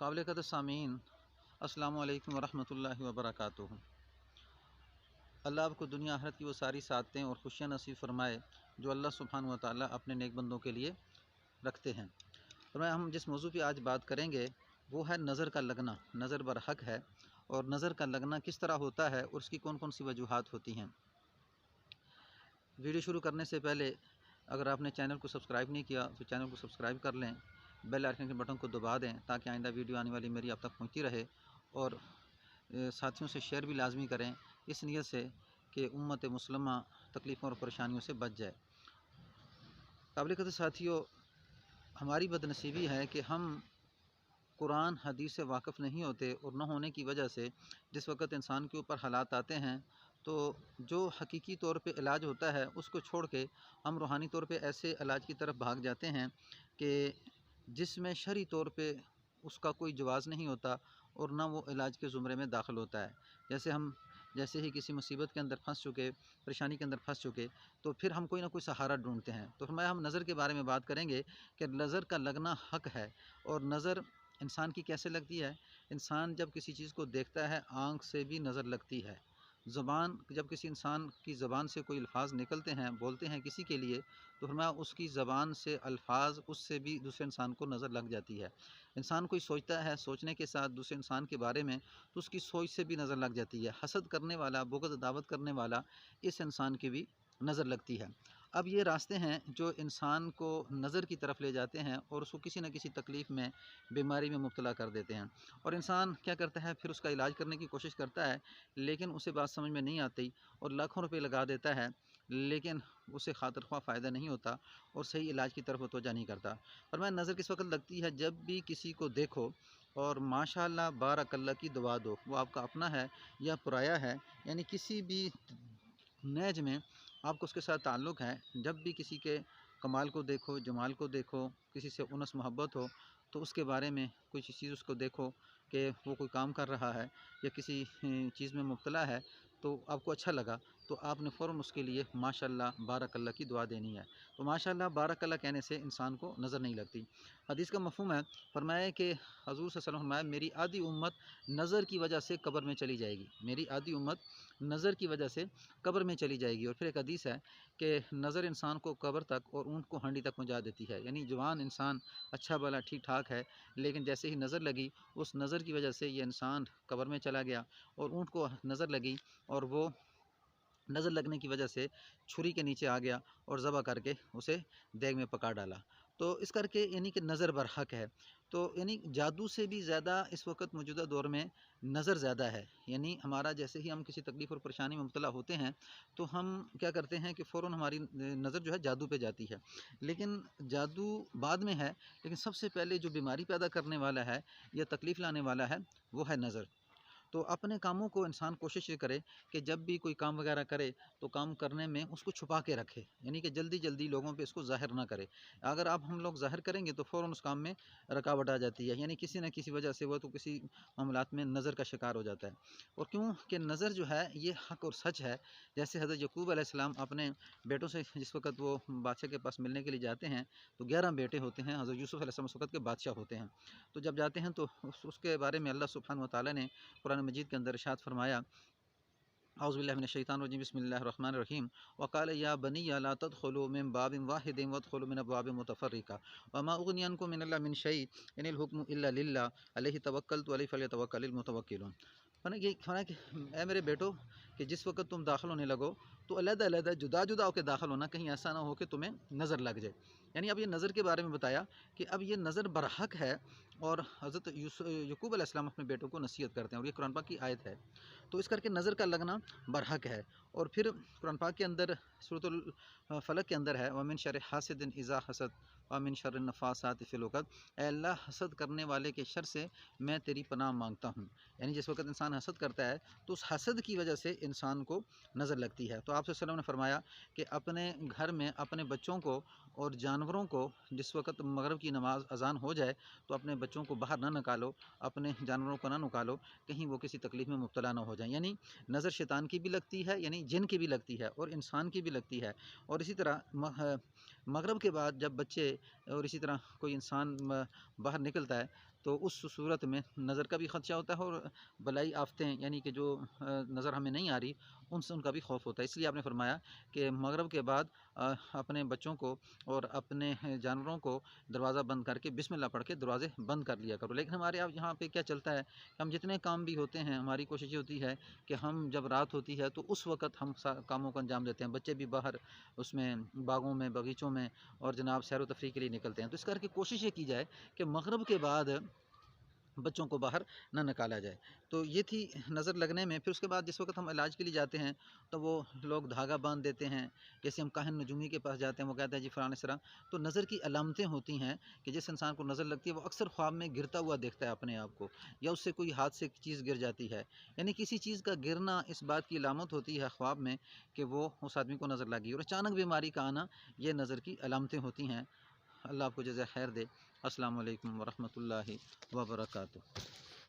قابل قدر سامعین، السلام علیکم ورحمۃ اللہ وبرکاتہ۔ اللہ آپ کو دنیا آخرت کی وہ ساری سعادتیں اور خوشیاں نصیب فرمائے جو اللہ سبحانہ و تعالیٰ اپنے نیک بندوں کے لیے رکھتے ہیں۔ فرمایا ہم جس موضوع پہ آج بات کریں گے وہ ہے نظر کا لگنا۔ نظر برحق ہے، اور نظر کا لگنا کس طرح ہوتا ہے اور اس کی کون کون سی وجوہات ہوتی ہیں۔ ویڈیو شروع کرنے سے پہلے اگر آپ نے چینل کو سبسکرائب نہیں کیا تو چینل کو سبسکرائب کر لیں، بیل آئیکن کے بٹن کو دبا دیں تاکہ آئندہ ویڈیو آنے والی میری آپ تک پہنچتی رہے، اور ساتھیوں سے شیئر بھی لازمی کریں اس نیت سے کہ امت مسلمہ تکلیفوں اور پریشانیوں سے بچ جائے۔ قابل قدر ساتھیوں، ہماری بدنصیبی ہے کہ ہم قرآن حدیث سے واقف نہیں ہوتے، اور نہ ہونے کی وجہ سے جس وقت انسان کے اوپر حالات آتے ہیں تو جو حقیقی طور پہ علاج ہوتا ہے اس کو چھوڑ کے ہم روحانی طور پہ ایسے علاج کی طرف بھاگ جاتے ہیں کہ جس میں شرعی طور پہ اس کا کوئی جواز نہیں ہوتا اور نہ وہ علاج کے زمرے میں داخل ہوتا ہے۔ جیسے ہی کسی مصیبت کے اندر پھنس چکے، پریشانی کے اندر پھنس چکے، تو پھر ہم کوئی نہ کوئی سہارا ڈھونڈتے ہیں۔ تو ہم نظر کے بارے میں بات کریں گے کہ نظر کا لگنا حق ہے، اور نظر انسان کی کیسے لگتی ہے۔ انسان جب کسی چیز کو دیکھتا ہے آنکھ سے بھی نظر لگتی ہے۔ زبان، جب کسی انسان کی زبان سے کوئی الفاظ نکلتے ہیں، بولتے ہیں کسی کے لیے، تو فرمایا اس کی زبان سے الفاظ اس سے بھی دوسرے انسان کو نظر لگ جاتی ہے۔ انسان کوئی سوچتا ہے، سوچنے کے ساتھ دوسرے انسان کے بارے میں، تو اس کی سوچ سے بھی نظر لگ جاتی ہے۔ حسد کرنے والا، بغض عداوت کرنے والا، اس انسان کی بھی نظر لگتی ہے۔ اب یہ راستے ہیں جو انسان کو نظر کی طرف لے جاتے ہیں اور اس کو کسی نہ کسی تکلیف میں، بیماری میں مبتلا کر دیتے ہیں، اور انسان کیا کرتا ہے، پھر اس کا علاج کرنے کی کوشش کرتا ہے، لیکن اسے بات سمجھ میں نہیں آتی اور لاکھوں روپے لگا دیتا ہے، لیکن اسے خاطر خواہ فائدہ نہیں ہوتا اور صحیح علاج کی طرف متوجہ نہیں کرتا۔ اور میں نظر کس وقت لگتی ہے، جب بھی کسی کو دیکھو اور ماشاءاللہ بارک اللہ کی دعا دو، وہ آپ کا اپنا ہے یا پرایا ہے، یعنی کسی بھی نیج میں آپ کو اس کے ساتھ تعلق ہے، جب بھی کسی کے کمال کو دیکھو، جمال کو دیکھو، کسی سے انس محبت ہو، تو اس کے بارے میں کچھ چیز اس کو دیکھو کہ وہ کوئی کام کر رہا ہے یا کسی چیز میں مبتلا ہے، تو آپ کو اچھا لگا تو آپ نے فوراً اس کے لیے ماشاءاللہ بارک اللہ کی دعا دینی ہے۔ تو ماشاءاللہ بارک اللہ کہنے سے انسان کو نظر نہیں لگتی۔ حدیث کا مفہوم ہے، فرمایا کہ حضور صلی اللہ علیہ وسلم فرمایا میری آدھی امت نظر کی وجہ سے قبر میں چلی جائے گی، میری آدھی امت نظر کی وجہ سے قبر میں چلی جائے گی۔ اور پھر ایک حدیث ہے کہ نظر انسان کو قبر تک اور اونٹ کو ہنڈی تک پہنچا دیتی ہے، یعنی جوان انسان اچھا بھلا ٹھیک ٹھاک ہے، لیکن جیسے ہی نظر لگی اس نظر کی وجہ سے یہ انسان قبر میں چلا گیا، اور اونٹ کو نظر لگی اور وہ نظر لگنے کی وجہ سے چھری کے نیچے آ گیا اور ذبح کر کے اسے دیگ میں پکا ڈالا۔ تو اس کر کے یعنی کہ نظر برحق ہے۔ تو یعنی جادو سے بھی زیادہ اس وقت موجودہ دور میں نظر زیادہ ہے، یعنی ہمارا جیسے ہی ہم کسی تکلیف اور پریشانی میں مبتلا ہوتے ہیں تو ہم کیا کرتے ہیں کہ فوراً ہماری نظر جو ہے جادو پہ جاتی ہے، لیکن جادو بعد میں ہے، لیکن سب سے پہلے جو بیماری پیدا کرنے والا ہے یا تکلیف لانے والا ہے وہ ہے نظر۔ تو اپنے کاموں کو انسان کوشش یہ کرے کہ جب بھی کوئی کام وغیرہ کرے تو کام کرنے میں اس کو چھپا کے رکھے، یعنی کہ جلدی جلدی لوگوں پہ اس کو ظاہر نہ کرے۔ اگر ہم لوگ ظاہر کریں گے تو فوراً اس کام میں رکاوٹ آ جاتی ہے، یعنی کسی نہ کسی وجہ سے وہ تو کسی معاملات میں نظر کا شکار ہو جاتا ہے۔ اور کیوں کہ نظر جو ہے یہ حق اور سچ ہے۔ جیسے حضرت یعقوب علیہ السلام اپنے بیٹوں سے جس وقت وہ بادشاہ کے پاس ملنے کے لیے جاتے ہیں تو 11 بیٹے ہوتے ہیں، حضرت یوسف علیہ السلام اس وقت کے بادشاہ ہوتے ہیں، تو جب جاتے ہیں تو اس کے بارے میں اللہ سبحانہ و تعالیٰ نے قرآن مجید کے اندر ارشاد فرمایا، اعوذ باللہ من الشیطان الرجیم، بسم اللہ الرحمن الرحیم، وقال یا بنی لا تدخلوا من باب واحد وادخلوا من ابواب متفرقہ وما اغنی عنکم من اللہ من شیء ان الحکم الا للہ علیہ توکلت وعلیہ فلیتوکل المتوکلون۔ فرمایا کہ اے میرے بیٹو کہ جس وقت تم داخل ہونے لگو تو علیحدہ علیحدہ جدا جدا ہو کے داخل ہونا، کہیں ایسا نہ ہو کہ تمہیں نظر لگ جائے۔ یعنی اب یہ نظر کے بارے میں بتایا کہ اب یہ نظر برحق ہے، اور حضرت یعقوب علیہ السلام اپنے بیٹوں کو نصیحت کرتے ہیں، اور یہ قرآن پاک کی آیت ہے۔ تو اس کر کے نظر کا لگنا برحق ہے۔ اور پھر قرآن پاک کے اندر سورۃ الفلق کے اندر ہے، وَمِن شَرِّ حاسد اذا حسد وَمِن شَرِّ النفاثات فی العقد، اے اللہ حسد کرنے والے کے شر سے میں تیری پناہ مانگتا ہوں۔ یعنی جس وقت انسان حسد کرتا ہے تو اس حسد کی وجہ سے انسان کو نظر لگتی ہے۔ تو آپ صلی اللہ علیہ وسلم نے فرمایا کہ اپنے گھر میں اپنے بچوں کو اور جانوروں کو جس وقت مغرب کی نماز اذان ہو جائے تو اپنے بچوں کو باہر نہ نکالو، اپنے جانوروں کو نہ نکالو، کہیں وہ کسی تکلیف میں مبتلا نہ ہو جائیں۔ یعنی نظر شیطان کی بھی لگتی ہے، یعنی جن کی بھی لگتی ہے، اور انسان کی بھی لگتی ہے۔ اور اسی طرح مغرب کے بعد جب بچے اور اسی طرح کوئی انسان باہر نکلتا ہے تو اس صورت میں نظر کا بھی خدشہ ہوتا ہے اور بلائی آفتیں یعنی کہ جو نظر ہمیں نہیں آ رہی ان سے ان کا بھی خوف ہوتا ہے. اس لیے آپ نے فرمایا کہ مغرب کے بعد اپنے بچوں کو اور اپنے جانوروں کو دروازہ بند کر کے بسم اللہ پڑھ کے دروازے بند کر لیا کرو. لیکن ہمارے یہاں پہ کیا چلتا ہے کہ ہم جتنے کام بھی ہوتے ہیں ہماری کوشش یہ ہوتی ہے کہ ہم جب رات ہوتی ہے تو اس وقت ہم کاموں کو انجام دیتے ہیں. بچے بھی باہر اس میں باغوں میں باغیچوں میں اور جناب سیر و تفریح کے لیے نکلتے ہیں. تو اس کر کے کوشش یہ کی جائے کہ مغرب کے بعد بچوں کو باہر نہ نکالا جائے. تو یہ تھی نظر لگنے میں. پھر اس کے بعد جس وقت ہم علاج کے لیے جاتے ہیں تو وہ لوگ دھاگا باندھ دیتے ہیں. جیسے ہم کاہن نجومی کے پاس جاتے ہیں وہ کہتا ہے جی فلاں اس طرح. تو نظر کی علامتیں ہوتی ہیں کہ جس انسان کو نظر لگتی ہے وہ اکثر خواب میں گرتا ہوا دیکھتا ہے اپنے آپ کو, یا اس سے کوئی ہاتھ سے چیز گر جاتی ہے. یعنی کسی چیز کا گرنا اس بات کی علامت ہوتی ہے خواب میں کہ وہ اس آدمی کو نظر لگی. اور اچانک بیماری کا آنا یہ نظر کی علامتیں ہوتی ہیں. اللہ آپ کو جزائے خیر دے. السلام علیکم ورحمۃ اللہ وبرکاتہ.